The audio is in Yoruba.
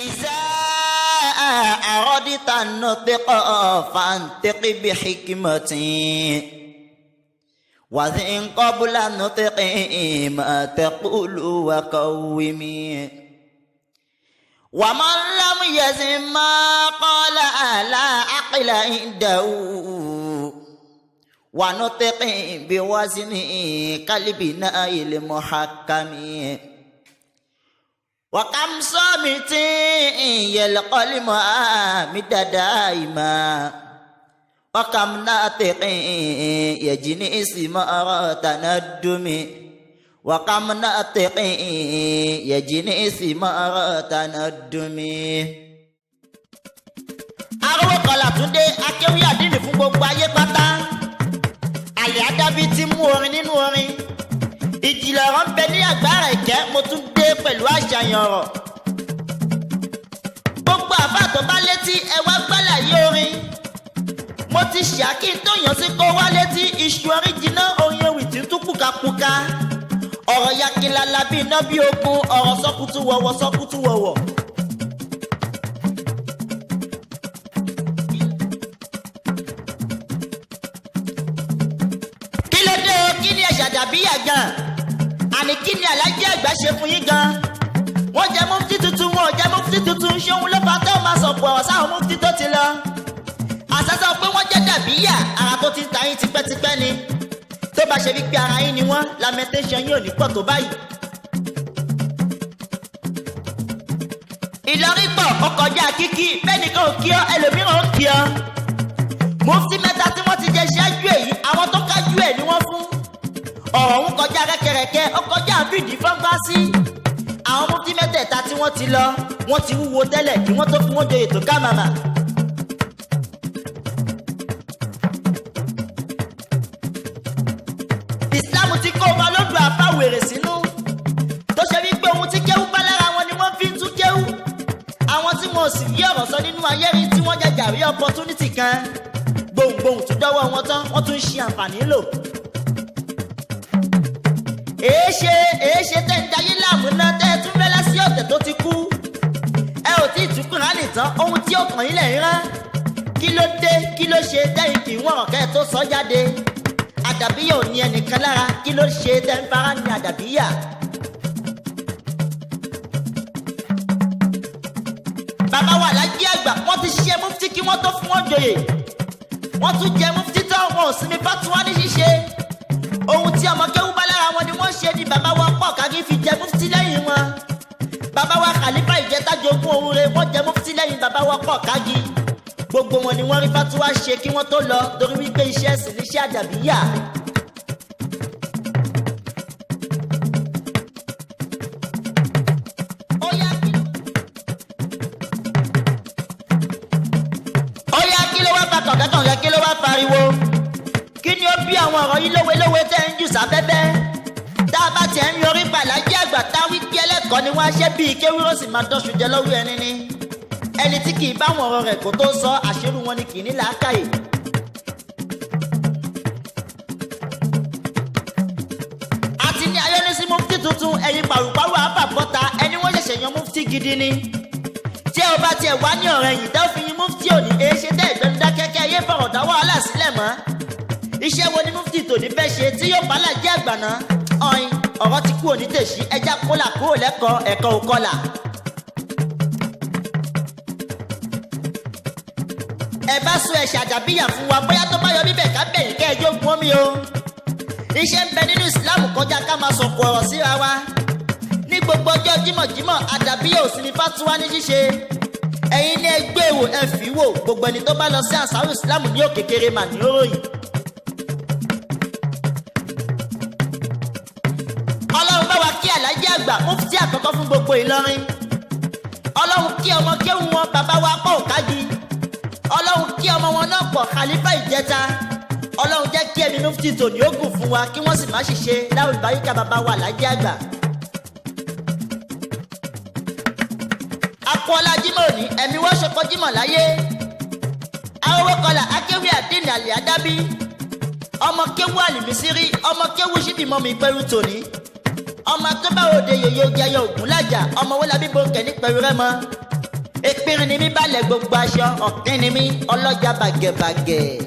إذا أردت النطق فانطق بحكمة وذن قبل النطق ما تقول وقوم ومن لم يزن ما قال لا عقل عنده ونطق بوزن قلبنا المحكم وكم صامت يلقى المعامد دائما وكم ناطق يجني اسم تندم وكم ناطق يجني اسم تندم. Arówó Kọlà Túndé akéwì àdínì fún gbogbo ayé pátá. Àlè Àdàbí ti mú orin nínú orin. Ìjìnlẹ̀ ọ̀rọ̀ ń bẹ ní àgbára ìkẹ́, mo tún dé pẹ̀lú àṣàyàn ọ̀rọ̀. Gbogbo àbá tó bá létí ẹ wá gbálàyé orin. Mo ti ṣàkí tó yàn sí kó wá létí iṣu orin jiná orin ewì tí tún pùkàpùkà. Ọ̀rọ̀ yakilala bí iná bí ogun, ọ̀rọ̀ sọ́kùtù wọ̀wọ̀ sọ́kùtù wọ̀wọ̀. Kí ló dé o? Kí ni ẹ̀ṣà dàbí àgàn? Àní kí ni Àlájì àgbà ṣe fún yín gan? Wọ́n jẹ mufti tuntun, wọn ò jẹ mufti tuntun, ṣé òun ló fà tó máa sọ̀pọ̀ ọ̀rọ̀ sáwọn mufti tó ti lọ? Àṣàṣà pé wọ́n jẹ́ dàbíyà, ara tó ti ń ta yín tipẹ́tipẹ́ ni. Tó bá ṣe wípé ara yín ni wọ́n, lamentation yín ò ní pọ̀ tó báyìí. Ìlọrin pọ̀ ó kọjá kíkí, bẹ́ẹ̀nìkan ò kí ọ, ẹlòmíràn ó kí ọ. Mufti mẹ́ta tí wọ́n ti jẹ ṣáájú èyí, àwọn tó kájú ẹ̀ ni wọ́n fún. Ọ̀rọ̀ ń kọjá rẹ́kẹrẹ́kẹ́, ó kọjá àbídì fọ́ngbá sí. Àwọn mufti mẹ́tẹ̀ẹ̀ta tí wọ́n ti lọ, wọ́n ti wúwo tẹ́lẹ̀ kí wọ́n tó fún wọn joyè tó ká màmá. Ìsìlámù ti kó ọba lódò àfáwèrè sínú. Tó ṣe wípé ohun tí kéwú bá lára wọn ni wọ́n fi ń tú kéwú. Àwọn tí wọn ò sì rí ọ̀rọ̀ sọ nínú ayé rí tí wọ́n jẹjà rí opportunity kan. Gbohùngbohùn tún dọ́wọ́ wọn tán, wọ́n tún ń ṣe àǹfààní lò. Èéṣe tẹ́ ń dayé láàmú náà tẹ́ ẹ tún rẹ́lá sí ọ̀tẹ̀ tó ti kú. Ẹ ò tí ì tún Kùránì tán, ohun tí ó kàn yín lẹ̀ ń rán. Kí ló dé? Kí ló ṣe tẹ́yìn kì í wọ̀n ọ̀kẹ́ tó sọ jáde? Àdàbíyà ò ní ẹnìkan lára, kí ló ṣe tẹ́ ń fara ní àdàbíyà? Bàbá wa Àlájì àgbà wọ́n ti ṣe mufti kí wọ́n tó fún wọn joyè. Wọ́n tún jẹ mufti tán, wọn ò sinmi fatuwa ní ṣíṣe. Ohun tí ọmọ kéwú bá lára wọn ni wọ́n ṣe ni bàbá wa pọ̀ kági fi jẹ mufti lẹ́yìn wọn. Bàbá wa Khalifa Ìjẹta jogún ohun rẹ̀, wọ́n jẹ mufti lẹ́yìn bàbá wa pọ̀ kági. Gbogbo wọn ni wọ́n rí fatuwa ṣe kí wọ́n tó lọ torí wípé iṣẹ́ ẹ̀sìn níṣẹ́ àdàbíyà. Óyá kí ló wá fa kọ̀kẹ́kọ̀kẹ́, kí ló wá fariwo? Kí ni ó bí àwọn ọ̀rọ̀ yìí lówelówe tẹ́ ń jù sáfẹ́fẹ́? Tá a bá tiẹ̀ ń yọrí pa Àlájì àgbà táwí kí ẹlẹ́kọ̀ọ́ ni wọ́n á ṣe bíi kéwúrò sì máa dọ́ṣu jẹ lọ́wọ́ ẹni ni. Ẹni tí kì í bá wọn ọ̀rọ̀ rẹ̀ kó tó sọ àṣírí wọn ni kì í ní làákàyè. Àti ní ayọ́nisí mufti tuntun ẹ̀yin pàrùpàrù àbàbọ́ta ẹni wọ́n ṣẹ̀ṣẹ̀ yan mufti gidi ni. Tí ẹ bá tiẹ̀ wá ní ọ̀rẹ́ yìí tẹ́ fi yin mufti òní èéṣe tẹ́ ìgbẹ́nu dákẹ́kẹ́ ayé fọ̀rọ̀ dá wàhálà sílẹ̀ mọ́. Iṣẹ́ wo ni mufti tòní fẹ́ ṣe tí yóò bá Àlájì àgbà náà? Ọ̀yin ọ̀rọ̀ ti kú òní tèṣí ẹja kólà kúrò lẹ́kọ̀ọ́ ẹ̀kọ́ òkọlà. Ẹ bá sọ ẹ̀ṣà àdàbíyà fún wa bóyá tó bá yọ bíbẹ̀ ká bẹ̀yìn kẹ́ ẹjọ́ gun omi o. Iṣẹ́ ń bẹ nínú ìsìláàmù kọjá ká máa sọ̀kò ọ̀rọ̀ síra wa. Ní gbogbo ọjọ́ jímọ̀jímọ̀ àdàbíyà ò sí ní fatuwa ní ṣíṣe. Ẹ̀yin ní ẹgbẹ́ èwò ẹ fi wò gbogbo ẹni tó bá lọ sí àṣàrò ìsìláàmù ní òkè kéré mà ní òròyìn. Ọlọ́run bá wa kí Àlájì àgbà mufti àkọ́kọ́ fún gbogbo Ìlọrin. Ọlọ́run kí ọmọ kéwù wọn bàbá wa pọ̀ òkági. Ọlọ́run kí ọmọ wọn náà pọ̀ Khalifa Ìjẹta. Ọlọ́run jẹ́ kí ẹ̀mí mufti tòní ó gùn fún wa kí wọ́n sì má ṣiṣẹ́ láwùjọ báyìíká bàbá wa Àlájì àgbà. Akọ́lá Jímọ̀ òní ẹ̀mí wọ́n ṣọkọ Jímọ̀ láyé. Arówó Kọlà akéwì àdínì Àlè Àdàbí. Ọmọ kéwù Àlìmísírí, ọmọ kéwù ṣíbìmọ́ mi pẹ̀rù tòní. Ọmọ tó bá òde yòyè jẹyọ ògùn lájà, ọmọ wọlé abíbo kẹ̀ ní pẹ̀rù rẹ̀ mọ́. Epirin ni mi balẹ̀ gbogbo aṣọ, ọ̀kín ni mi ọlọ́jà bàgẹ̀bàgẹ̀.